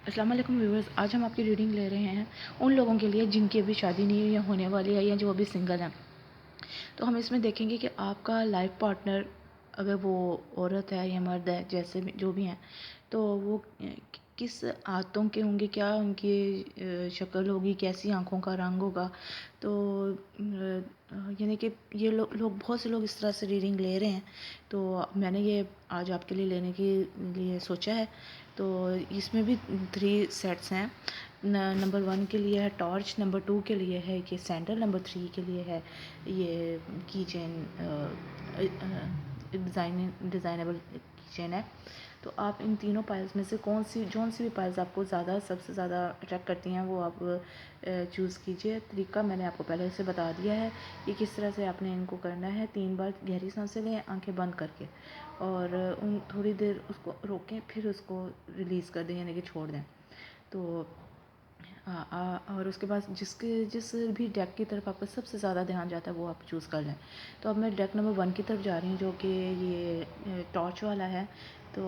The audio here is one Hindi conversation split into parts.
अस्सलाम वालेकुम व्यूवर्स। आज हम आपकी रीडिंग ले रहे हैं उन लोगों के लिए जिनकी अभी शादी नहीं हुई या होने वाली है या जो अभी सिंगल हैं। तो हम इसमें देखेंगे कि आपका लाइफ पार्टनर, अगर वो औरत है या मर्द है, जैसे भी जो भी हैं, तो वो किस आदतों के होंगे, क्या उनकी शक्ल होगी, कैसी आंखों का रंग होगा। तो यानी कि ये लोग बहुत से लोग इस तरह से रीडिंग ले रहे हैं। तो मैंने ये आज आपके लिए लेने के लिए सोचा है। तो इसमें भी 3 सेट्स हैं। नंबर 1 के लिए है टॉर्च, नंबर 2 के लिए है ये सैंडल, नंबर 3 के लिए है ये की चेन, डिज़ाइनेबल की चेन है। तो आप इन तीनों पायल्स में से जौन सी भी पायल्स आपको सबसे ज़्यादा अट्रैक्ट करती हैं वो आप चूज़ कीजिए। तरीका मैंने आपको पहले से बता दिया है कि किस तरह से आपने इनको करना है। 3 बार गहरी सांसें लें आंखें बंद करके, और उन थोड़ी देर उसको रोकें, फिर उसको रिलीज़ कर दें, यानी कि छोड़ दें। तो और उसके बाद जिस भी डेक की तरफ आपका सबसे ज़्यादा ध्यान जाता है वो आप चूज़ कर लें। तो अब मैं डेक नंबर 1 की तरफ जा रही हूँ, जो कि ये टॉर्च वाला है। तो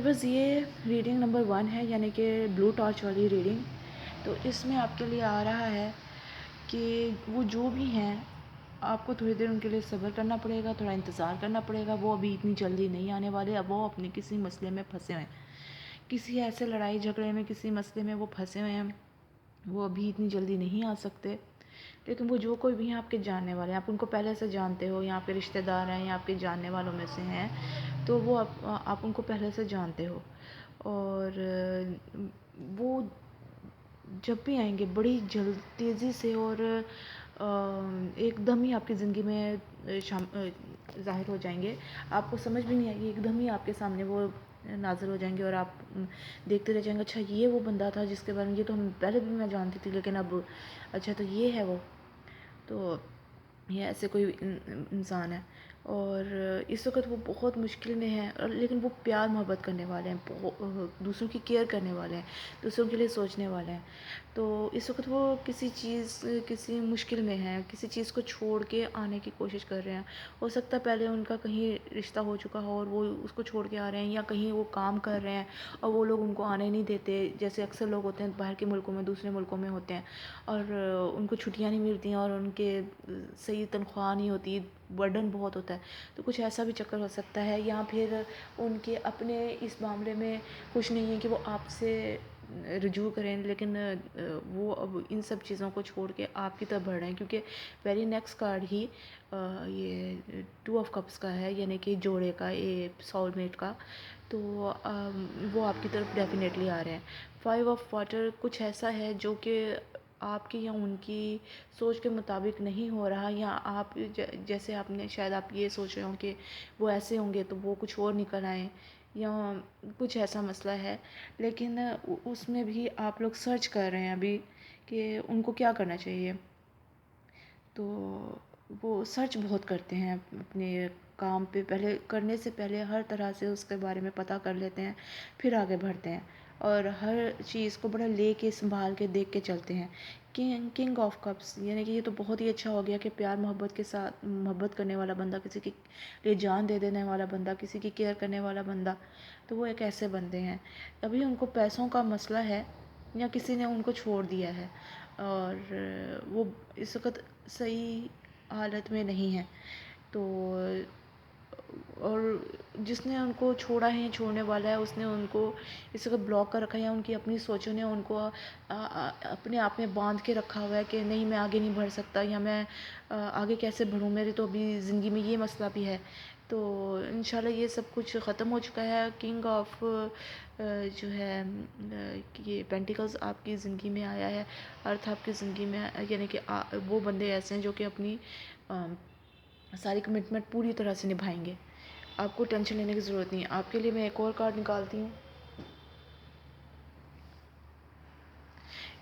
बस ये रीडिंग नंबर 1 है, यानी कि ब्लू टॉर्च वाली रीडिंग। तो इसमें आपके लिए आ रहा है कि वो जो भी हैं, आपको थोड़ी देर उनके लिए सब्र करना पड़ेगा, थोड़ा इंतज़ार करना पड़ेगा। वो अभी इतनी जल्दी नहीं आने वाले। अब वो अपने किसी मसले में फंसे हुए हैं, किसी ऐसे लड़ाई झगड़े में, किसी मसले में वो फंसे हुए हैं। वो अभी इतनी जल्दी नहीं आ सकते। लेकिन वो जो कोई भी हैं आपके जानने वाले हैं, आप उनको पहले से जानते हो, या आपके रिश्तेदार हैं या आपके जानने वालों में से हैं, तो वो आप उनको पहले से जानते हो। और वो जब भी आएंगे बड़ी तेज़ी से और एकदम ही आपकी ज़िंदगी में ज़ाहिर हो जाएंगे। आपको समझ भी नहीं आएगी, एकदम ही आपके सामने वो नाज़िर हो जाएंगे और आप देखते रह जाएंगे। अच्छा, ये वो बंदा था जिसके बारे में, ये तो हम पहले भी मैं जानती थी, लेकिन अब अच्छा तो ये है वो। तो ये ऐसे कोई इंसान है, और इस वक्त वो बहुत मुश्किल में है, और लेकिन वो प्यार मोहब्बत करने वाले हैं, दूसरों की केयर करने वाले हैं, दूसरों के लिए सोचने वाले हैं। तो इस वक्त वो किसी मुश्किल में है, किसी चीज़ को छोड़ के आने की कोशिश कर रहे हैं। हो सकता है पहले उनका कहीं रिश्ता हो चुका हो और वो उसको छोड़ के आ रहे हैं, या कहीं वो काम कर रहे हैं और वो लोग उनको आने नहीं देते। जैसे अक्सर लोग होते हैं बाहर के मुल्कों में, दूसरे मुल्कों में होते हैं, और उनको छुट्टियां नहीं मिलती हैं, और उनके सही तनख्वाह नहीं होती, बर्डन बहुत होता है। तो कुछ ऐसा भी चक्कर हो सकता है, या फिर उनके अपने इस मामले में कुछ नहीं है कि वो आपसे रुजू करें, लेकिन वो अब इन सब चीज़ों को छोड़ के आपकी तरफ बढ़ रहे हैं, क्योंकि वेरी नेक्स्ट कार्ड ही ये 2 ऑफ कप्स का है, यानी कि जोड़े का, ये सोलमेट का। तो वो आपकी तरफ डेफिनेटली आ रहे हैं। 5 ऑफ वाटर कुछ ऐसा है जो कि आपकी या उनकी सोच के मुताबिक नहीं हो रहा, या आप जैसे आपने शायद आप ये सोच रहे हो कि वो ऐसे होंगे तो वो कुछ और निकल आए, या कुछ ऐसा मसला है। लेकिन उसमें भी आप लोग सर्च कर रहे हैं अभी कि उनको क्या करना चाहिए। तो वो सर्च बहुत करते हैं अपने काम पे, पहले करने से पहले हर तरह से उसके बारे में पता कर लेते हैं, फिर आगे बढ़ते हैं, और हर चीज़ को बड़ा ले के संभाल के देख के चलते हैं। किंग ऑफ कप्स, यानी कि ये तो बहुत ही अच्छा हो गया कि प्यार मोहब्बत के साथ मोहब्बत करने वाला बंदा, किसी के लिए जान दे देने वाला बंदा, किसी की केयर करने वाला बंदा। तो वो एक ऐसे बंदे हैं। अभी उनको पैसों का मसला है, या किसी ने उनको छोड़ दिया है, और वो इस वक्त सही हालत में नहीं है। तो और जिसने उनको छोड़ा है, छोड़ने वाला है, उसने उनको इस वक्त ब्लॉक कर रखा है, या उनकी अपनी सोचों ने उनको अपने आप में बांध के रखा हुआ है कि नहीं, मैं आगे नहीं बढ़ सकता, या मैं आगे कैसे बढ़ूँ, मेरी तो अभी ज़िंदगी में ये मसला भी है। तो इंशाल्लाह ये सब कुछ ख़त्म हो चुका है। किंग ऑफ जो है ये पेंटिकल्स आपकी ज़िंदगी में आया है, अर्थ आपकी ज़िंदगी में, यानी कि वो बंदे ऐसे हैं जो कि अपनी सारी कमिटमेंट पूरी तरह से निभाएंगे। आपको टेंशन लेने की ज़रूरत नहीं है। आपके लिए मैं एक और कार्ड निकालती हूँ।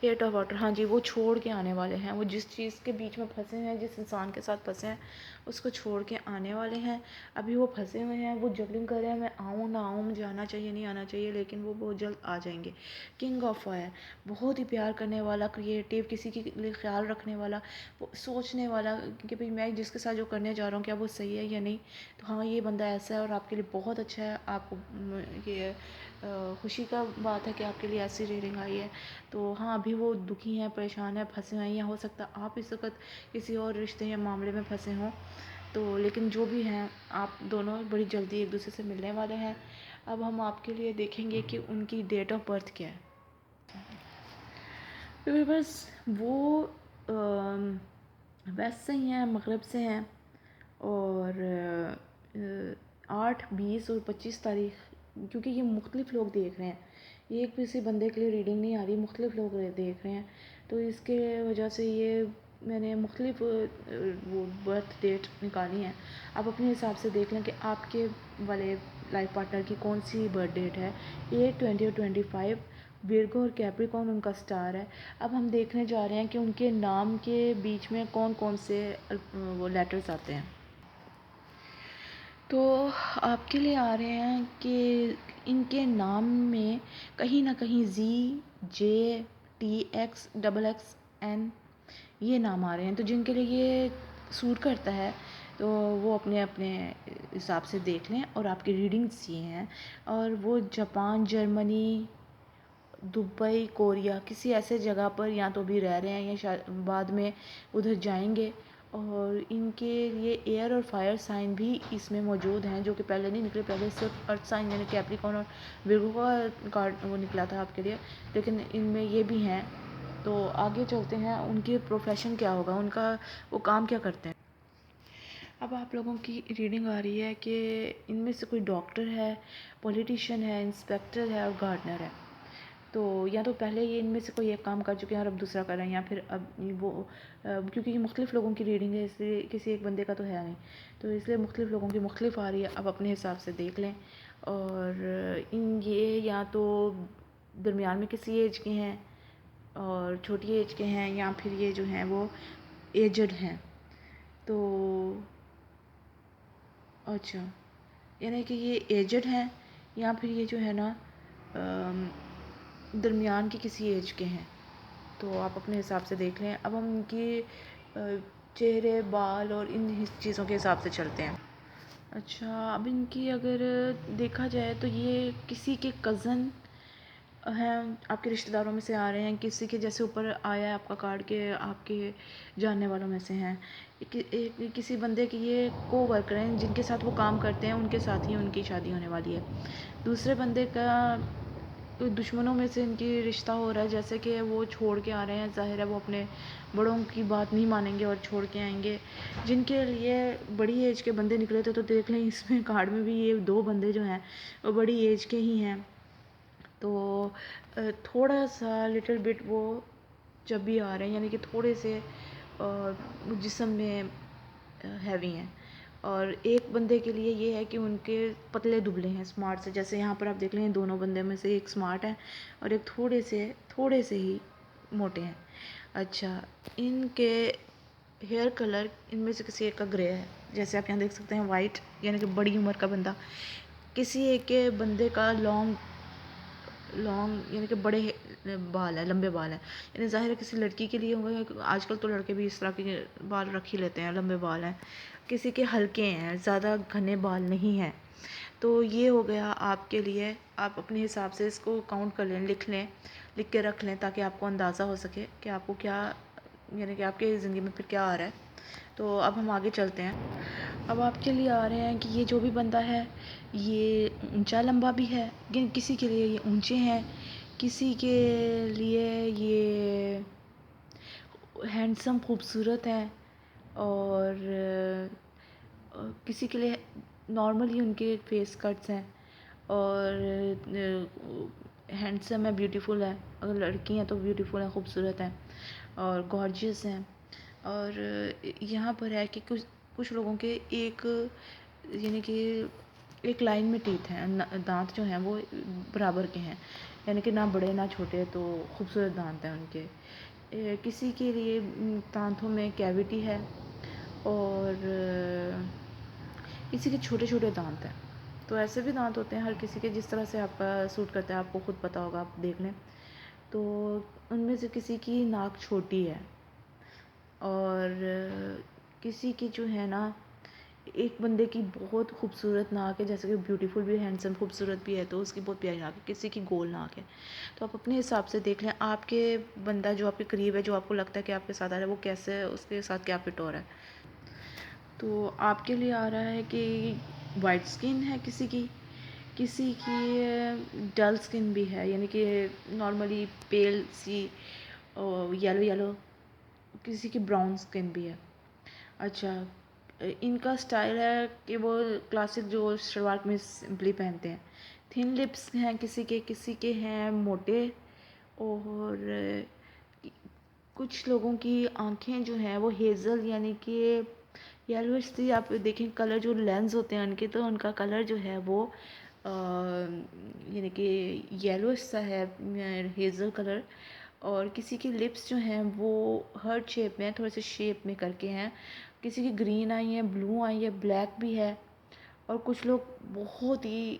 एट ऑफ वाटर, हाँ जी, वो छोड़ के आने वाले हैं। वो जिस चीज़ के बीच में फंसे हैं, जिस इंसान के साथ फंसे हैं, उसको छोड़ के आने वाले हैं। अभी वो फंसे हुए हैं, वो जगलिंग कर रहे हैं, मैं आऊँ ना आऊँ, मुझे आना चाहिए नहीं आना चाहिए, लेकिन वो बहुत जल्द आ जाएंगे। किंग ऑफ फायर, बहुत ही प्यार करने वाला, क्रिएटिव, किसी के लिए ख्याल रखने वाला, वो सोचने वाला कि भाई मैं जिसके साथ जो करने जा रहा हूँ क्या वो सही है या नहीं। तो हाँ, ये बंदा ऐसा है और आपके लिए बहुत अच्छा है। आपको ये खुशी का बात है कि आपके लिए ऐसी रीडिंग आई है। तो हाँ, अभी वो दुखी हैं, परेशान हैं, फंसे हुए हैं, या हो सकता है आप इस वक्त किसी और रिश्ते या मामले में फंसे हों। तो लेकिन जो भी हैं, आप दोनों बड़ी जल्दी एक दूसरे से मिलने वाले हैं। अब हम आपके लिए देखेंगे कि उनकी डेट ऑफ बर्थ क्या है। तो बस वो वेस्ट से ही हैं, मगरब से हैं, और 8, 20 और 25 तारीख, क्योंकि ये मुख्तलिफ़ लोग देख रहे हैं, ये एक किसी बंदे के लिए रीडिंग नहीं आ रही, मुख्तलिफ़ लोग देख रहे हैं। तो इसके वजह से ये मैंने मुख्तलिफ़ वो बर्थ डेट निकाली हैं। आप अपने हिसाब से देख लें कि आपके वाले लाइफ पार्टनर की कौन सी बर्थ डेट है। 8, 20 और 25, विर्गो और कैप्रिकॉर्न उनका स्टार है। अब हम देखने जा रहे हैं कि उनके नाम के बीच में कौन कौन से वो लेटर्स आते हैं। तो आपके लिए आ रहे हैं कि इनके नाम में कहीं ना कहीं ZJTXXN ये नाम आ रहे हैं। तो जिनके लिए ये सूट करता है तो वो अपने अपने हिसाब से देख लें। और आपकी रीडिंग्स ये हैं, और वो जापान, जर्मनी, दुबई, कोरिया, किसी ऐसे जगह पर या तो भी रह रहे हैं या शायद बाद में उधर जाएंगे। और इनके लिए एयर और फायर साइन भी इसमें मौजूद हैं, जो कि पहले नहीं निकले। पहले सिर्फ अर्थ साइन यानी कैप्रिकॉर्न और विर्गो का कार्ड वो निकला था आपके लिए, लेकिन इनमें ये भी हैं। तो आगे चलते हैं, उनके प्रोफेशन क्या होगा, उनका वो काम क्या करते हैं। अब आप लोगों की रीडिंग आ रही है कि इनमें से कोई डॉक्टर है, पॉलिटिशियन है, इंस्पेक्टर है और गार्डनर है। तो या तो पहले ये इनमें से कोई एक काम कर चुके हैं और अब दूसरा कर रहे हैं, या फिर अब वो क्योंकि ये मुख्तलिफ़ लोगों की रीडिंग है, इसलिए किसी एक बंदे का तो है नहीं, तो इसलिए मुख्तलिफ़ लोगों की मुख्तलिफ़ आ रही है। अब अपने हिसाब से देख लें। और ये या तो दरमियान में किसी एज के हैं और छोटी एज के हैं, या फिर ये जो हैं वो एजड हैं। तो अच्छा, यानी कि ये एजड हैं, या फिर ये जो है ना दरमियान की किसी एज के हैं। तो आप अपने हिसाब से देख लें। अब हम इनके चेहरे, बाल और इन चीज़ों के हिसाब से चलते हैं। अच्छा, अब इनकी अगर देखा जाए तो ये किसी के कज़न हैं, आपके रिश्तेदारों में से आ रहे हैं। किसी के जैसे ऊपर आया है आपका कार्ड के आपके जानने वालों में से हैं। किसी बंदे के ये को वर्कर हैं, जिनके साथ वो काम करते हैं, उनके साथ ही उनकी शादी होने वाली है। दूसरे बंदे का कोई दुश्मनों में से इनकी रिश्ता हो रहा है, जैसे कि वो छोड़ के आ रहे हैं। ज़ाहिर है वो अपने बड़ों की बात नहीं मानेंगे और छोड़ के आएंगे। जिनके लिए बड़ी एज के बंदे निकले थे, तो देख लें इसमें कार्ड में भी ये 2 बंदे जो हैं वो बड़ी एज के ही हैं। तो थोड़ा सा लिटिल बिट वो जब भी आ रहे हैं, यानी कि थोड़े से जिस्म में हैवी हैं। और एक बंदे के लिए ये है कि उनके पतले दुबले हैं, स्मार्ट से। जैसे यहाँ पर आप देख लें, दोनों बंदे में से एक स्मार्ट है और एक थोड़े से ही मोटे हैं। अच्छा, इनके हेयर कलर इनमें से किसी एक का ग्रे है। जैसे आप यहाँ देख सकते हैं वाइट, यानी कि बड़ी उम्र का बंदा। किसी एक के बंदे का लॉन्ग लॉन्ग यानी कि बड़े बाल है, लंबे बाल हैं। यानी ज़ाहिर है किसी लड़की के लिए होगा। आजकल तो लड़के भी इस तरह के बाल रख ही लेते हैं, लंबे बाल हैं। किसी के हल्के हैं, ज़्यादा घने बाल नहीं हैं। तो ये हो गया आपके लिए। आप अपने हिसाब से इसको काउंट कर लें, लिख के रख लें, ताकि आपको अंदाज़ा हो सके कि आपको क्या, यानी कि आपके ज़िंदगी में फिर क्या आ रहा है। तो अब हम आगे चलते हैं। अब आपके लिए आ रहे हैं कि ये जो भी बंदा है ये ऊंचा लंबा भी है, लेकिन किसी के लिए ये ऊंचे हैं, किसी के लिए ये हैंडसम खूबसूरत हैं, और किसी के लिए नॉर्मल ही उनके फेस कट्स हैं, और हैंडसम है, ब्यूटीफुल है। अगर लड़की हैं तो ब्यूटीफुल हैं, खूबसूरत हैं और गॉर्जियस हैं। और यहाँ पर है कि कुछ कुछ लोगों के एक, यानी कि एक लाइन में टीथ हैं, दांत जो हैं वो बराबर के हैं, यानी कि ना बड़े ना छोटे, तो खूबसूरत दांत हैं उनके। किसी के लिए दांतों में कैविटी है, और किसी के छोटे छोटे दांत हैं। तो ऐसे भी दांत होते हैं हर किसी के, जिस तरह से आपका सूट करता है, आपको खुद पता होगा, आप देख लें। तो उनमें से किसी की नाक छोटी है, और किसी की जो है ना, एक बंदे की बहुत खूबसूरत नाक है, जैसे कि ब्यूटीफुल भी, हैंडसम, खूबसूरत भी है, तो उसकी बहुत प्यारी नाक है। किसी की गोल नाक है। तो आप अपने हिसाब से देख लें, आपके बंदा जो आपके करीब है, जो आपको लगता है कि आपके साथ आ रहा है, वो कैसे, उसके साथ क्या फिट हो रहा है। तो आपके लिए आ रहा है कि वाइट स्किन है किसी की डल स्किन भी है, यानी कि नॉर्मली पेल सी येलो येलो, किसी की ब्राउन स्किन भी है। अच्छा, इनका स्टाइल है कि वो क्लासिक जो शलवार कमीज सिंपली पहनते हैं। थिन लिप्स हैं किसी के हैं मोटे, और कुछ लोगों की आंखें जो हैं वो हेज़ल, यानी कि येलोइश सी, आप देखें कलर, जो लेंस होते हैं उनके, तो उनका कलर जो है वो यानी कि येलोइश सा है, हेज़ल कलर। और किसी की लिप्स जो हैं वो हार्ट शेप में, थोड़े से शेप में करके हैं। किसी की ग्रीन आई है, ब्लू आई है, ब्लैक भी है। और कुछ लोग बहुत ही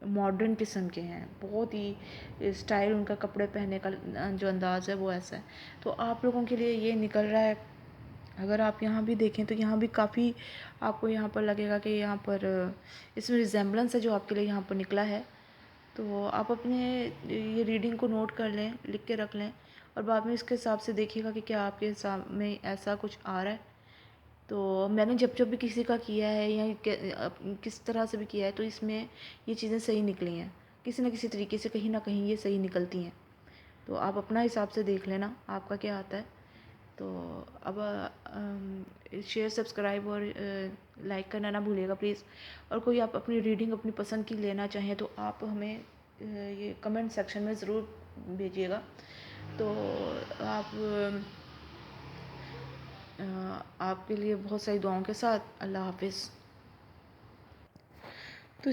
मॉडर्न किस्म के हैं, बहुत ही स्टाइल, उनका कपड़े पहनने का जो अंदाज़ है वो ऐसा है। तो आप लोगों के लिए ये निकल रहा है। अगर आप यहाँ भी देखें तो यहाँ भी काफ़ी आपको यहाँ पर लगेगा कि यहाँ पर इसमें रिजेम्बलेंस है जो आपके लिए यहाँ पर निकला है। तो आप अपने ये रीडिंग को नोट कर लें, लिख के रख लें, और बाद में इसके हिसाब से देखिएगा कि क्या आपके हिसाब में ऐसा कुछ आ रहा है। तो मैंने जब जब भी किसी का किया है, या किस तरह से भी किया है, तो इसमें ये चीज़ें सही निकली हैं, किसी न किसी तरीके से, कहीं ना कहीं ये सही निकलती हैं। तो आप अपना हिसाब से देख लेना आपका क्या आता है। तो अब शेयर, सब्सक्राइब और लाइक करना ना भूलिएगा प्लीज़। और कोई आप अपनी रीडिंग अपनी पसंद की लेना चाहें तो आप हमें ये कमेंट सेक्शन में ज़रूर भेजिएगा। तो आप आपके लिए बहुत सारी दुआओं के साथ, अल्लाह हाफिज़। तो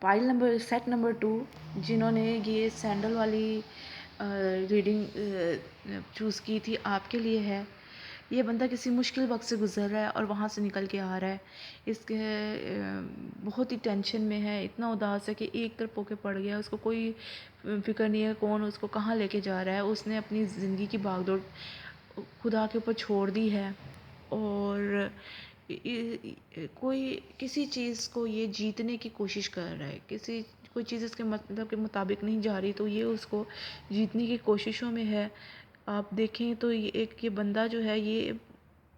पाइल नंबर, सेट नंबर 2, जिन्होंने ये सैंडल वाली रीडिंग चूज़ की थी, आपके लिए है। ये बंदा किसी मुश्किल वक्त से गुज़र रहा है और वहाँ से निकल के आ रहा है। इसके बहुत ही टेंशन में है, इतना उदास है कि एक तरफ होके पड़ गया, उसको कोई फ़िक्र नहीं है कौन उसको कहाँ लेके जा रहा है। उसने अपनी ज़िंदगी की भागदौड़ खुदा के ऊपर छोड़ दी है, और कोई किसी चीज़ को ये जीतने की कोशिश कर रहा है, कोई चीज़ इसके मतलब के मुताबिक नहीं जा रही, तो ये उसको जीतने की कोशिशों में है। आप देखें तो ये बंदा जो है, ये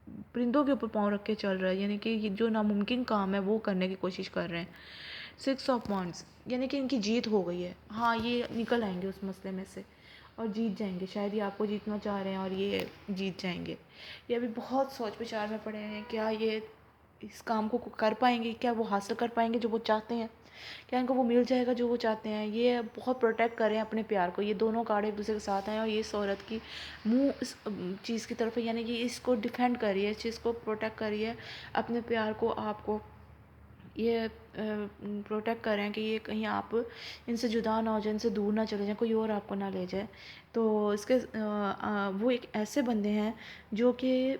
परिंदों के ऊपर पाँव रख के चल रहा है, यानी कि ये जो नामुमकिन काम है वो करने की कोशिश कर रहे हैं। 6 ऑफ वांड्स, यानी कि इनकी जीत हो गई है। हाँ, ये निकल आएंगे उस मसले में से और जीत जाएंगे। शायद ये आपको जीतना चाह रहे हैं और ये जीत जाएंगे। ये अभी बहुत सोच विचार में पड़े हैं, क्या ये इस काम को कर पाएंगे, क्या वो हासिल कर पाएंगे जो वो चाहते हैं, क्या इनको वो मिल जाएगा जो वो चाहते हैं। ये बहुत प्रोटेक्ट कर रहे हैं अपने प्यार को। ये दोनों कार्ड एक दूसरे के साथ हैं, और ये इस औरत की मुंह इस चीज़ की तरफ है, यानी कि इसको डिफेंड कर रही है, इस चीज़ को प्रोटेक्ट कर रही है, अपने प्यार को, आपको ये प्रोटेक्ट कर रहे हैं कि ये कहीं आप इनसे जुदा ना हो जाए, इनसे दूर ना चले जाएं, कोई और आपको ना ले जाए। तो इसके वो एक ऐसे बंदे हैं जो कि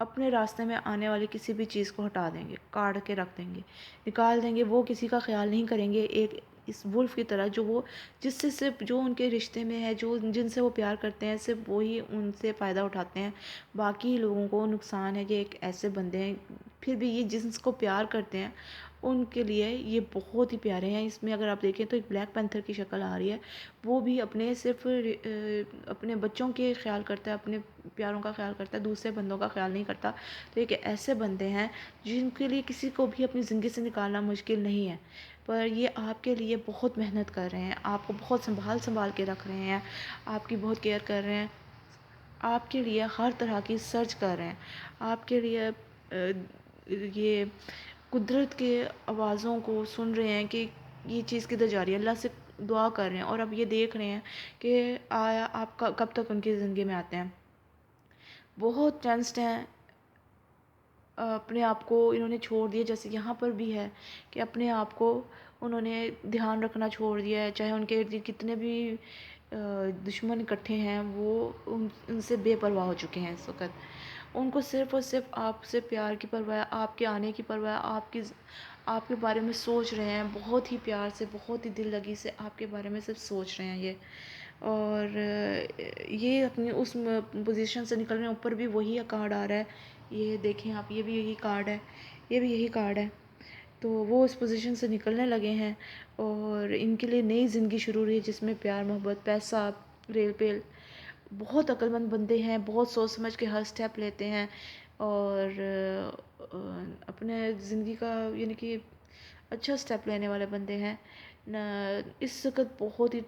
अपने रास्ते में आने वाली किसी भी चीज़ को हटा देंगे, काट के रख देंगे, निकाल देंगे। वो किसी का ख्याल नहीं करेंगे, एक इस वुल्फ की तरह, जो वो जिससे सिर्फ जो उनके रिश्ते में है, जो जिनसे वो प्यार करते हैं, सिर्फ वो ही उनसे फ़ायदा उठाते हैं, बाकी लोगों को नुकसान है। ये एक ऐसे बंदे हैं, फिर भी ये जिसको प्यार करते हैं उनके लिए ये बहुत ही प्यारे हैं। इसमें अगर आप देखें तो एक ब्लैक पैंथर की शक्ल आ रही है। वो भी अपने सिर्फ अपने बच्चों के ख्याल करता है, अपने प्यारों का ख्याल करता है, दूसरे बंदों का ख्याल नहीं करता। तो एक ऐसे बंदे हैं जिनके लिए किसी को भी अपनी ज़िंदगी से निकालना मुश्किल नहीं है, पर ये आपके लिए बहुत मेहनत कर रहे हैं, आपको बहुत संभाल के रख रहे हैं, आपकी बहुत केयर कर रहे हैं, आपके लिए हर तरह की सर्च कर रहे हैं, आपके लिए ये कुदरत के आवाज़ों को सुन रहे हैं कि ये चीज़ किधर जा रही है, अल्लाह से दुआ कर रहे हैं, और अब ये देख रहे हैं कि आया आप कब तक उनकी ज़िंदगी में आते हैं। बहुत टेंस्ड हैं, अपने आप को इन्होंने छोड़ दिया, जैसे यहाँ पर भी है कि अपने आप को उन्होंने ध्यान रखना छोड़ दिया है। चाहे उनके इर्द गिर्द कितने भी दुश्मन इकट्ठे हैं, वो उनसे बेपरवाह हो चुके हैं इस वक्त। उनको सिर्फ़ और सिर्फ आपसे प्यार की परवाह है, आपके आने की परवाह है, आपके बारे में सोच रहे हैं, बहुत ही प्यार से, बहुत ही दिल लगी से आपके बारे में सिर्फ सोच रहे हैं ये। और ये अपनी उस पोजीशन से निकल रहे हैं। ऊपर भी वही कार्ड आ रहा है, ये देखें आप, ये भी यही कार्ड है, ये भी यही कार्ड है। तो वो उस पोजीशन से निकलने लगे हैं और इनके लिए नई ज़िंदगी शुरू हुई है, जिसमें प्यार, मोहब्बत, पैसा, रेल पेल। बहुत अक्लमंद बंदे हैं, बहुत सोच समझ के हर स्टेप लेते हैं और अपने ज़िंदगी का यानी कि अच्छा स्टेप लेने वाले बंदे हैं न। इस वक्त बहुत ही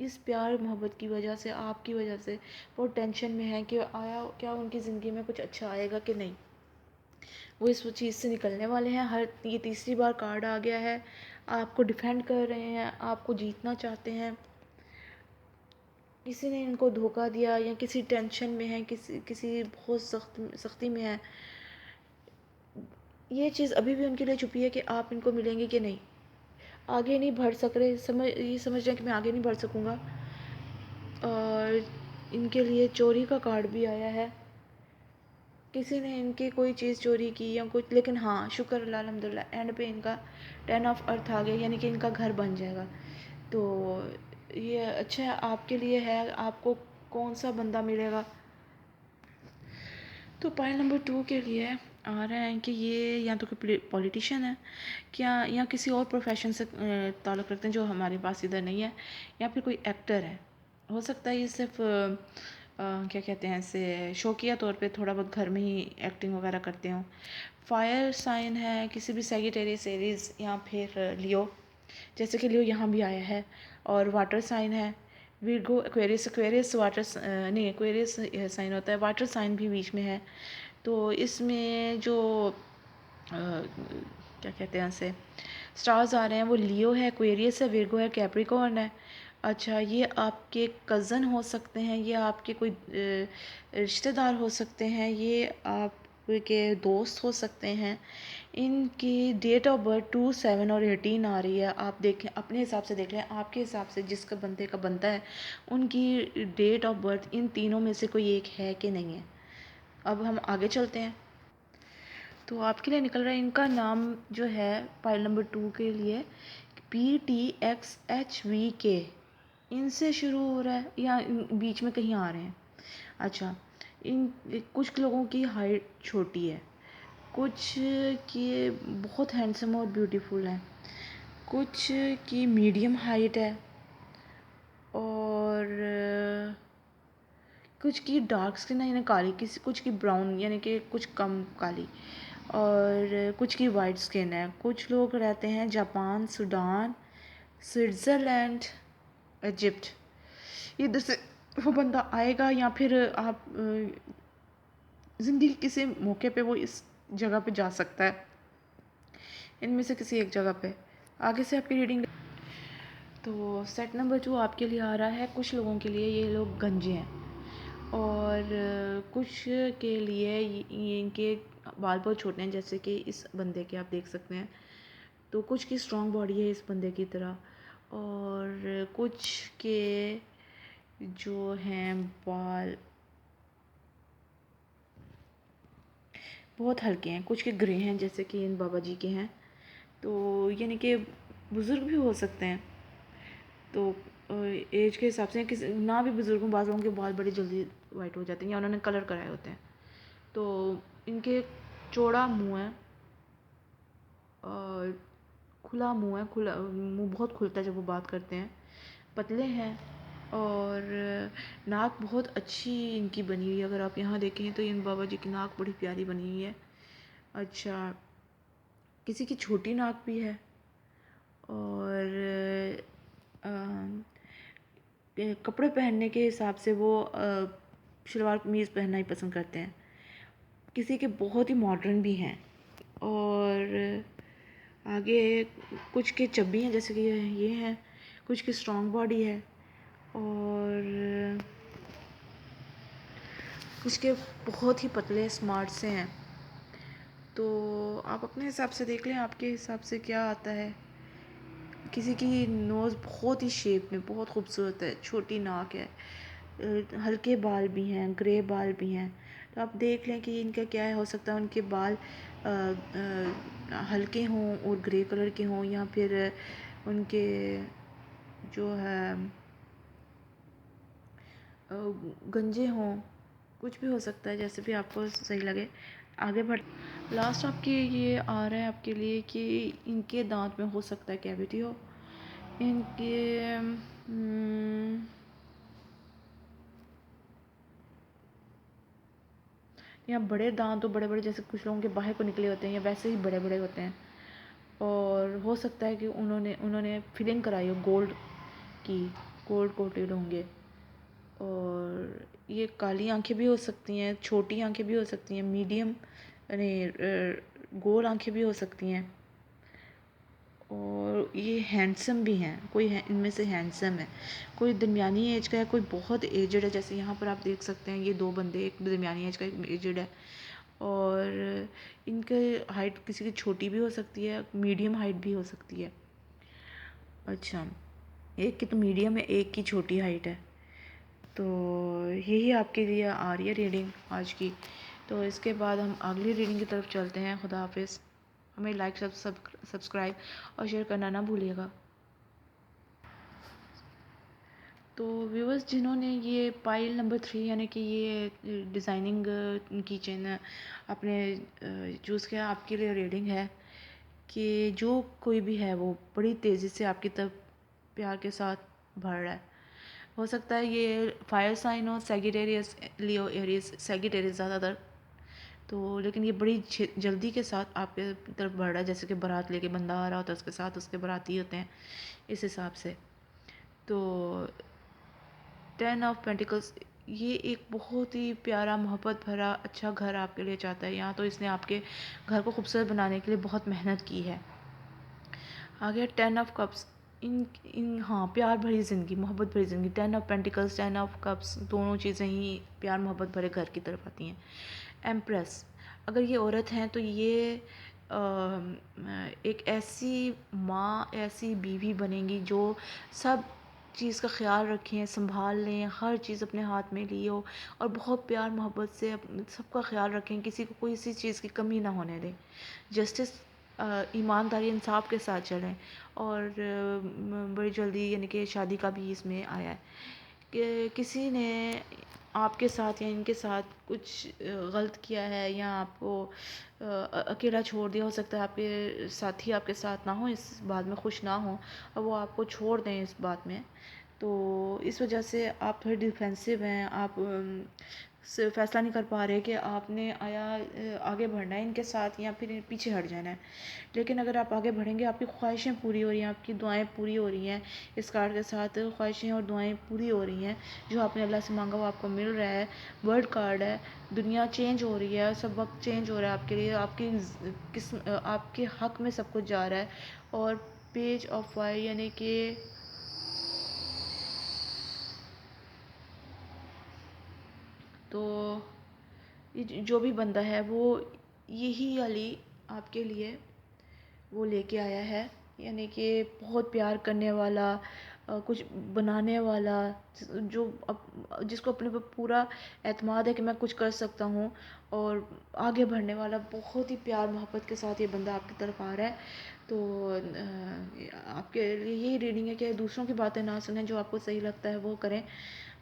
इस प्यार मोहब्बत की वजह से, आपकी वजह से बहुत टेंशन में है कि आया क्या उनकी ज़िंदगी में कुछ अच्छा आएगा कि नहीं। वो इस चीज़ से निकलने वाले हैं। ये तीसरी बार कार्ड आ गया है। आपको डिफेंड कर रहे हैं, आपको जीतना चाहते हैं। किसी ने इनको धोखा दिया या किसी टेंशन में है, किसी बहुत सख्ती में है। ये चीज़ अभी भी उनके लिए छुपी है कि आप इनको मिलेंगे कि नहीं। आगे नहीं बढ़ सक रहे, ये समझ रहे हैं कि मैं आगे नहीं बढ़ सकूँगा। और इनके लिए चोरी का कार्ड भी आया है। किसी ने इनकी कोई चीज़ चोरी की या कुछ, लेकिन हाँ शुक्र अल्लाह अल्हम्दुलिल्लाह एंड पे इनका 10 ऑफ अर्थ आ गया, यानी कि इनका घर बन जाएगा। तो ये अच्छा है आपके लिए है। आपको कौन सा बंदा मिलेगा? तो पाइल नंबर 2 के लिए आ रहा है कि ये या तो कोई पॉलिटिशियन है, क्या या किसी और प्रोफेशन से ताल्लुक़ रखते हैं जो हमारे पास इधर नहीं है, या फिर कोई एक्टर है। हो सकता है ये सिर्फ क्या कहते हैं इसे, शौकिया तौर पे थोड़ा बहुत घर में ही एक्टिंग वगैरह करते हों। फायर साइन है, किसी भी सेजिटेरियस एरीज या फिर लियो, जैसे कि लियो यहाँ भी आया है। और वाटर साइन है विर्गो, एक्वेरियस। एक्वेरियस वाटर नहीं, एक्वेरियस साइन होता है, वाटर साइन भी बीच में है। तो इसमें जो क्या कहते हैं इसे, स्टार्स आ रहे हैं वो लियो है, एक्वेरियस है, विर्गो है, कैप्रिकॉर्न है। अच्छा, ये आपके कज़न हो सकते हैं, ये आपके कोई रिश्तेदार हो सकते हैं, ये आपके दोस्त हो सकते हैं। इनकी डेट ऑफ बर्थ 2, 7 और 18 आ रही है। आप देखें, अपने हिसाब से देख लें, आपके हिसाब से जिसका बंदे का बनता है उनकी डेट ऑफ बर्थ इन तीनों में से कोई एक है कि नहीं है। अब हम आगे चलते हैं। तो आपके लिए निकल रहा है इनका नाम जो है पाइल नंबर 2 के लिए PTXHVK, इनसे शुरू हो रहा है या बीच में कहीं आ रहे हैं। अच्छा, इन कुछ लोगों की हाइट छोटी है, कुछ की बहुत हैंडसम और ब्यूटीफुल हैं, कुछ की मीडियम हाइट है और कुछ की डार्क स्किन है यानी काली, किसी कुछ की ब्राउन यानी कि कुछ कम काली, और कुछ की वाइट स्किन है। कुछ लोग रहते हैं जापान, सूडान, स्विट्ज़रलैंड, इजिप्ट। इधर से वो बंदा आएगा या फिर आप ज़िंदगी के किसी मौके पे वो इस जगह पे जा सकता है, इनमें से किसी एक जगह पे। आगे से आपकी रीडिंग। तो सेट नंबर 2 आपके लिए आ रहा है। कुछ लोगों के लिए ये लोग गंजे हैं और कुछ के लिए ये इनके बाल बहुत छोटे हैं, जैसे कि इस बंदे के आप देख सकते हैं। तो कुछ की स्ट्रॉन्ग बॉडी है इस बंदे की तरह, और कुछ के जो हैं बाल बहुत हल्के हैं, कुछ के ग्रे हैं जैसे कि इन बाबा जी के हैं। तो यानी कि बुज़ुर्ग भी हो सकते हैं। तो एज के हिसाब से किसी ना भी बुज़ुर्ग हों, बाज़ लोगों के बाल बड़ी जल्दी वाइट हो जाते हैं या उन्होंने कलर कराए होते हैं। तो इनके चौड़ा मुंह है और खुला मुंह है, खुला मुंह बहुत खुलता है जब वो बात करते हैं। पतले हैं और नाक बहुत अच्छी इनकी बनी हुई है। अगर आप यहाँ देखें तो इन बाबा जी की नाक बड़ी प्यारी बनी हुई है। अच्छा, किसी की छोटी नाक भी है और कपड़े पहनने के हिसाब से वो शलवार कमीज़ पहनना ही पसंद करते हैं। किसी के बहुत ही मॉडर्न भी हैं और आगे कुछ के चब्बी हैं जैसे कि ये हैं, कुछ की स्ट्रॉन्ग बॉडी है और कुछ के बहुत ही पतले स्मार्ट से हैं। तो आप अपने हिसाब से देख लें आपके हिसाब से क्या आता है। किसी की नोज़ बहुत ही शेप में बहुत खूबसूरत है, छोटी नाक है, हल्के बाल भी हैं, ग्रे बाल भी हैं। तो आप देख लें कि इनका क्या है, हो सकता है उनके बाल हल्के हों और ग्रे कलर के हों, या फिर उनके जो है गंजे हों, कुछ भी हो सकता है, जैसे भी आपको सही लगे। आगे बढ़ लास्ट आपके ये आ रहा है आपके लिए कि इनके दांत में हो सकता है कैविटी हो। इनके या बड़े दांत तो बड़े बड़े, जैसे कुछ लोगों के बाहर को निकले होते हैं या वैसे ही बड़े बड़े होते हैं। और हो सकता है कि उन्होंने उन्होंने फिलिंग कराई हो गोल्ड की, गोल्ड कोटेड होंगे। और ये काली आंखें भी हो सकती हैं, छोटी आंखें भी हो सकती हैं, मीडियम यानी गोल आंखें भी हो सकती हैं। और ये हैंडसम भी हैं, कोई है इनमें से हैंडसम है, कोई दरमियानी एज का है, कोई बहुत एजड है। जैसे यहाँ पर आप देख सकते हैं ये दो बंदे, एक दरमियानी एज का एक एजड है। और इनके हाइट किसी की छोटी भी हो सकती है, मीडियम हाइट भी हो सकती है। अच्छा, एक की तो मीडियम है, एक की छोटी हाइट है। तो यही आपके लिए आ रही है रीडिंग आज की। तो इसके बाद हम अगली रीडिंग की तरफ चलते हैं। खुदा हाफिज़। हमें लाइक सब्सक्राइब और शेयर करना ना भूलिएगा। तो व्यूअर्स, जिन्होंने ये पाइल नंबर 3 यानी कि ये डिज़ाइनिंग किचन अपने चूज़ किया, आपके लिए रीडिंग है कि जो कोई भी है वो बड़ी तेज़ी से आपकी तरफ प्यार के साथ बढ़ रहा है। हो सकता है ये फायर साइन हो, सैगिटेरियस, लियो, एरीज, सैगिटेरियस ज़्यादातर। तो लेकिन ये बड़ी जल्दी के साथ आपके तरफ बढ़ रहा है, जैसे कि बारात लेके बंदा आ रहा होता है, उसके साथ उसके बाराती होते हैं, इस हिसाब से। तो 10 ऑफ पेंटिकल्स, ये एक बहुत ही प्यारा, मोहब्बत भरा, अच्छा घर आपके लिए चाहता है। यहाँ तो इसने आपके घर को खूबसूरत बनाने के लिए बहुत मेहनत की है। आगे 10 ऑफ कप्स, इन इन हाँ, प्यार भरी ज़िंदगी, मोहब्बत भरी ज़िंदगी। 10 ऑफ पेंटिकल्स, 10 ऑफ कप्स, दोनों चीज़ें ही प्यार मोहब्बत भरे घर की तरफ आती हैं। एम्प्रेस, अगर ये औरत हैं तो ये एक ऐसी माँ, ऐसी बीवी बनेंगी जो सब चीज़ का ख्याल रखें, संभाल लें, हर चीज़ अपने हाथ में लिए हो, और बहुत प्यार मोहब्बत से सबका ख्याल रखें, किसी को कोई इसी चीज़ की कमी ना होने दें। जस्टिस, ईमानदारी, इंसाफ के साथ चलें। और बड़ी जल्दी यानी कि शादी का भी इसमें आया है कि किसी ने आपके साथ या इनके साथ कुछ गलत किया है, या आपको अकेला छोड़ दिया। हो सकता है आपके साथी आपके साथ ना हो, इस बात में खुश ना हो, और वो आपको छोड़ दें इस बात में। तो इस वजह से आप थोड़े डिफेंसिव हैं, आप फैसला नहीं कर पा रहे कि आपने आगे बढ़ना है इनके साथ या फिर पीछे हट जाना है। लेकिन अगर आप आगे बढ़ेंगे, आपकी ख्वाहिशें पूरी हो रही हैं, आपकी दुआएं पूरी हो रही हैं। इस कार्ड के साथ ख्वाहिशें और दुआएं पूरी हो रही हैं। जो आपने अल्लाह से मांगा वो आपको मिल रहा है। वर्ल्ड कार्ड है, दुनिया चेंज हो रही है, सब वक्त चेंज हो रहा है आपके लिए, आपके हक में सब कुछ जा रहा है। और पेज ऑफ वाई यानी कि तो ये जो भी बंदा है वो यही वाली आपके लिए वो लेके आया है, यानी कि बहुत प्यार करने वाला, कुछ बनाने वाला, जिसको अपने पर पूरा एतमाद है कि मैं कुछ कर सकता हूँ, और आगे बढ़ने वाला। बहुत ही प्यार मोहब्बत के साथ ये बंदा आपकी तरफ आ रहा है। तो आपके लिए यही रीडिंग है कि दूसरों की बातें ना सुनें, जो आपको सही लगता है वो करें।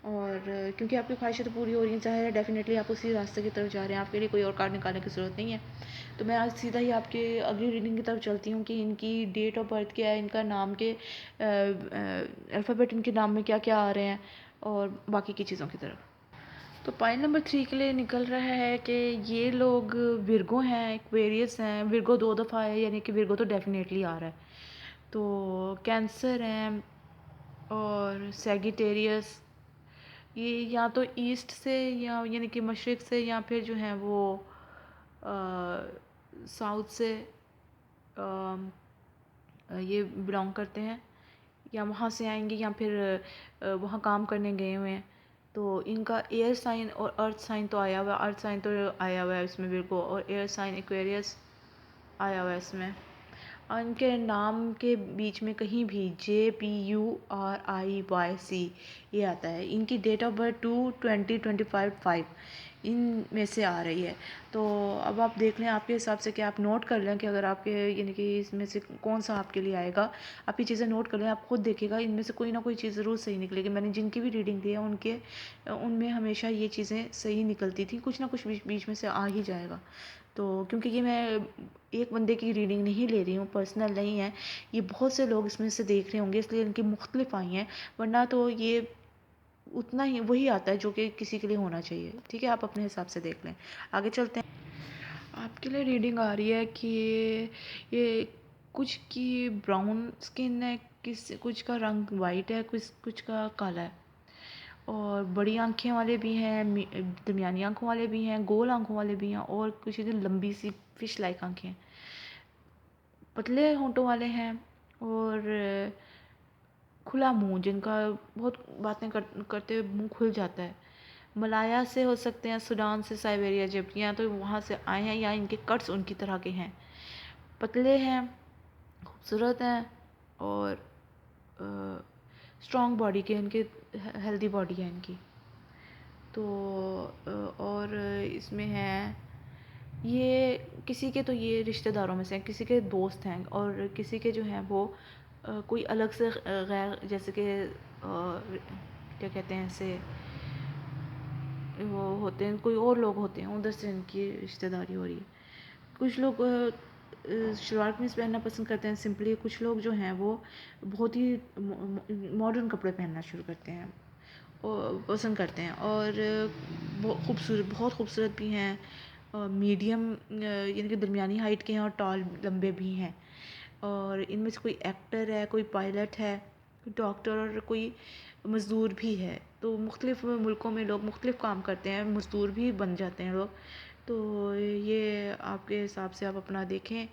और क्योंकि आपकी ख्वाहिशें तो पूरी हो रही हैं, चाहे डेफिनेटली आप उसी रास्ते की तरफ जा रहे हैं, आपके लिए कोई और कार्ड निकालने की ज़रूरत नहीं है। तो मैं आज सीधा ही आपके अगली रीडिंग की तरफ चलती हूँ कि इनकी डेट ऑफ बर्थ क्या है, इनका नाम के अल्फ़ाबेट इनके नाम में क्या क्या आ रहे हैं, और बाकी की चीज़ों की तरफ। तो पाइल नंबर 3 के लिए निकल रहा है कि ये लोग विर्गो हैं, एक्वेरियस हैं। विर्गो 2 दफ़ा है, यानी कि विर्गो तो डेफिनेटली आ रहा है। तो कैंसर हैं और सैगिटेरियस, ये या तो ईस्ट से, या यानी कि मशरिक़ से, या फिर जो हैं वो साउथ से ये बिलोंग करते हैं, या वहाँ से आएंगे, या फिर वहाँ काम करने गए हुए हैं। तो इनका एयर साइन और अर्थ साइन तो आया हुआ है, अर्थ साइन तो आया हुआ है इसमें बिल्कुल, और एयर साइन एक्वेरियस आया हुआ है इसमें। और इनके नाम के बीच में कहीं भी JPURIYC ये आता है। इनकी डेट ऑफ बर्थ 2/20/25 इन में से आ रही है। तो अब आप देख लें आपके हिसाब से, कि आप नोट कर लें कि अगर आपके यानी कि इसमें से कौन सा आपके लिए आएगा। आप ये चीज़ें नोट कर लें, आप खुद देखिएगा इनमें से कोई ना कोई चीज़ ज़रूर सही निकलेगी। मैंने जिनकी भी रीडिंग दी है उनमें हमेशा ये चीज़ें सही निकलती थी, कुछ ना कुछ बीच में से आ ही जाएगा। तो क्योंकि ये मैं एक बंदे की रीडिंग नहीं ले रही हूँ, पर्सनल नहीं है, ये बहुत से लोग इसमें से देख रहे होंगे, इसलिए इनकी मुख्तलिफ आई हैं, वरना तो ये उतना ही वही आता है जो कि किसी के लिए होना चाहिए। ठीक है, आप अपने हिसाब से देख लें। आगे चलते हैं। आपके लिए रीडिंग आ रही है कि ये कुछ की ब्राउन स्किन है, कुछ का रंग वाइट है, कुछ का काला है, और बड़ी आंखें वाले भी हैं, दरमियानी आंखों वाले भी हैं, गोल आंखों वाले भी हैं, और कुछ इधर लंबी सी फिश लाइक आंखें, पतले होंठों वाले हैं, और खुला मुंह, जिनका बहुत बातें करते हुए मुंह खुल जाता है। मलाया से हो सकते हैं, सूडान से, साइबेरिया, इजिप्ट, या तो वहाँ से आए हैं या इनके कट्स उनकी तरह के हैं। पतले हैं, खूबसूरत हैं, और स्ट्रॉन्ग बॉडी के, इनके हेल्दी बॉडी है इनकी। तो और इसमें है ये किसी के, तो ये रिश्तेदारों में से हैं, किसी के दोस्त हैं, और किसी के जो हैं वो कोई अलग से गैर, जैसे कि क्या कहते हैं इसे, वो होते हैं, कोई और लोग होते हैं, उधर से इनकी रिश्तेदारी हो रही है। कुछ लोग शलवार कमीज़ पहनना पसंद करते हैं सिंपली। कुछ लोग जो हैं वो बहुत ही मॉडर्न कपड़े पहनना शुरू करते हैं और पसंद करते हैं, और बहुत खूबसूरत भी हैं, मीडियम यानी कि दरमियानी हाइट के हैं, और टॉल लंबे भी हैं। और इनमें से कोई एक्टर है, कोई पायलट है, कोई डॉक्टर, और कोई मज़दूर भी है। तो मुख्तलिफ़ मुल्कों में लोग मुख्तलिफ़ काम करते हैं, मज़दूर भी बन जाते हैं लोग। तो ये आपके हिसाब से आप अपना देखें।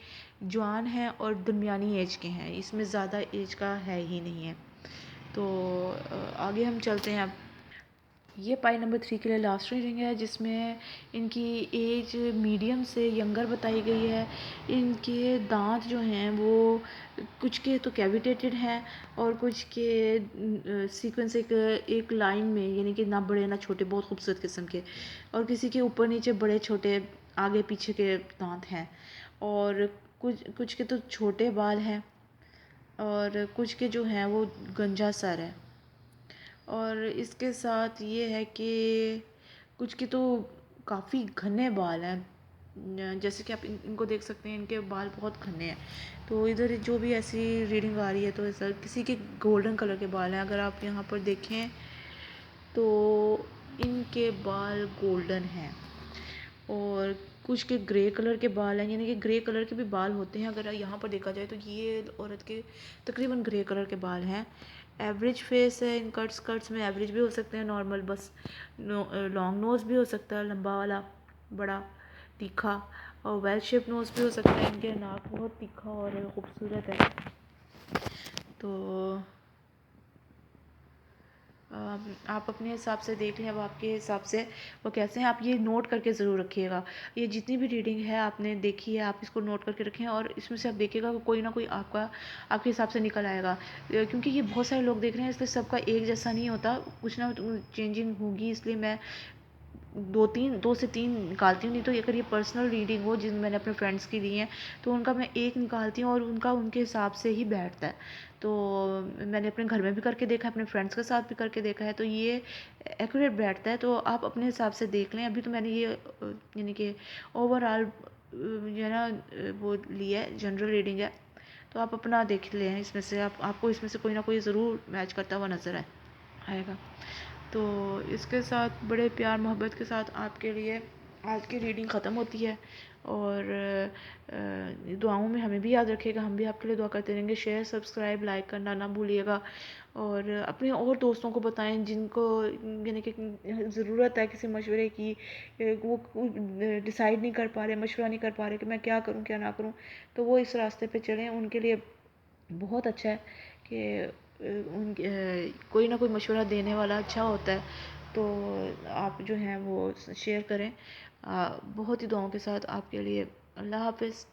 जवान हैं और दरमियानी एज के हैं, इसमें ज़्यादा एज का है ही नहीं है। तो आगे हम चलते हैं अब। ये पाई नंबर 3 के लिए लास्ट रीडिंग है, जिसमें इनकी एज मीडियम से यंगर बताई गई है। इनके दांत जो हैं वो कुछ के तो कैविटेटेड हैं, और कुछ के सीक्वेंस एक लाइन में, यानी कि ना बड़े ना छोटे, बहुत खूबसूरत किस्म के, और किसी के ऊपर नीचे बड़े छोटे आगे पीछे के दांत हैं, और कुछ के तो छोटे बाल हैं, और कुछ के जो हैं वो गंजा सर है। और इसके साथ ये है कि कुछ के तो काफ़ी घने बाल हैं, जैसे कि आप इनको देख सकते हैं, इनके बाल बहुत घने हैं। तो इधर जो भी ऐसी रीडिंग आ रही है, तो ऐसा किसी के गोल्डन कलर के बाल हैं। अगर आप यहाँ पर देखें तो इनके बाल गोल्डन हैं, और कुछ के ग्रे कलर के बाल हैं, यानी कि ग्रे कलर के भी बाल होते हैं। अगर यहाँ पर देखा जाए तो ये औरत के तकरीबन ग्रे कलर के बाल हैं। एवरेज फेस है, इन कट्स में एवरेज भी हो सकते हैं, नॉर्मल बस लॉन्ग नोज़ भी हो सकता है, लंबा वाला बड़ा तीखा, और वेल शेप नोज़ भी हो सकता है। इनके नाक बहुत तीखा और खूबसूरत है। तो आप अपने हिसाब से देख लें, अब आपके हिसाब से वो कैसे हैं, आप ये नोट करके ज़रूर रखिएगा। ये जितनी भी रीडिंग है आपने देखी है, आप इसको नोट करके रखें, और इसमें से आप देखिएगा कि कोई ना कोई आपके हिसाब से निकल आएगा। क्योंकि ये बहुत सारे लोग देख रहे हैं, इसलिए सबका एक जैसा नहीं होता, कुछ ना चेंजिंग होगी, इसलिए मैं दो से तीन निकालती हूँ। नहीं तो अगर ये पर्सनल रीडिंग हो, जिन मैंने अपने फ्रेंड्स की ली हैं, तो उनका मैं एक निकालती हूँ, और उनका उनके हिसाब से ही बैठता है। तो मैंने अपने घर में भी करके देखा है, अपने फ्रेंड्स के साथ भी करके देखा है, तो ये एक्यूरेट बैठता है। तो आप अपने हिसाब से देख लें। अभी तो मैंने ये यानी कि ओवरऑल जो है ना वो लिया है, जनरल रीडिंग है, तो आप अपना देख लें। इसमें से आपको इसमें से कोई ना कोई ज़रूर मैच करता हुआ नज़र आएगा। तो इसके साथ बड़े प्यार मोहब्बत के साथ आपके लिए आज की रीडिंग ख़त्म होती है, और दुआओं में हमें भी याद रखिएगा, हम भी आपके लिए दुआ करते रहेंगे। शेयर, सब्सक्राइब, लाइक करना ना भूलिएगा, और अपने और दोस्तों को बताएं जिनको यानी कि ज़रूरत है किसी मशवरे की, वो डिसाइड नहीं कर पा रहे, मशवरा नहीं कर पा रहे कि मैं क्या करूं क्या ना करूं, तो वो इस रास्ते पे चलें। उनके लिए बहुत अच्छा है कि कोई ना कोई मशवरा देने वाला अच्छा होता है। तो आप जो हैं वो शेयर करें। बहुत ही दुआओं के साथ आपके लिए। अल्लाह हाफ़िज़।